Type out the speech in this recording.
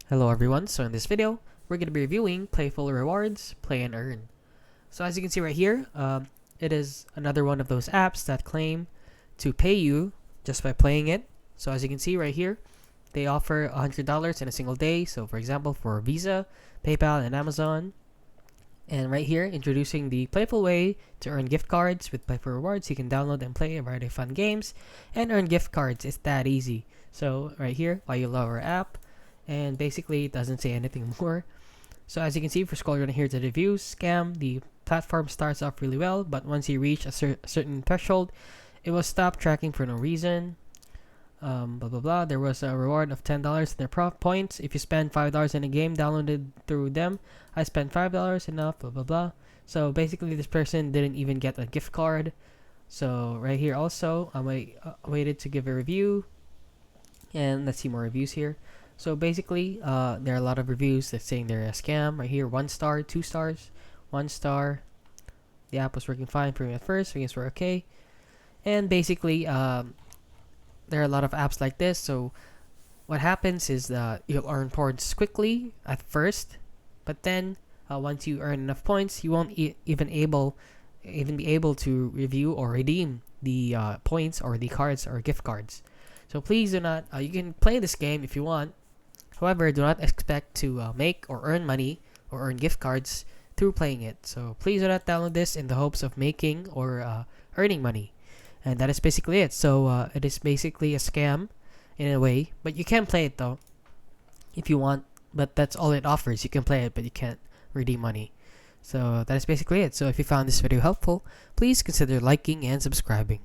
Hello everyone, so in this video, we're going to be reviewing Playful Rewards, Play and Earn. So as you can see right here, it is another one of those apps that claim to pay you just by playing it. So as you can see right here, they offer $100 in a single day. So for example, for Visa, PayPal, and Amazon. And right here, introducing the Playful way to earn gift cards with Playful Rewards. You can download and play a variety of fun games and earn gift cards. It's that easy. So right here, why you love our app. And basically it doesn't say anything more. So as you can see, if you scroll down here to the reviews, scam, the platform starts off really well, but once you reach a certain threshold, it will stop tracking for no reason. Blah blah blah. There was a reward of $10 in their points if you spend $5 in a game downloaded through them. I spent $5 enough. Blah blah blah. So basically, this person didn't even get a gift card. So right here also, I waited to give a review, and let's see more reviews here. So basically, there are a lot of reviews that saying they're a scam. Right here, 1 star, 2 stars, 1 star. The app was working fine for me at first. Things were okay. And basically, there are a lot of apps like this. So what happens is that you'll earn points quickly at first, but then once you earn enough points, you won't even be able to review or redeem the points or the cards or gift cards. So please do not. You can play this game if you want. However, do not expect to make or earn money or earn gift cards through playing it. So please do not download this in the hopes of making or earning money. And that is basically it. So it is basically a scam in a way, but you can play it though if you want. But that's all it offers. You can play it, but you can't redeem money. So that is basically it. So if you found this video helpful, please consider liking and subscribing.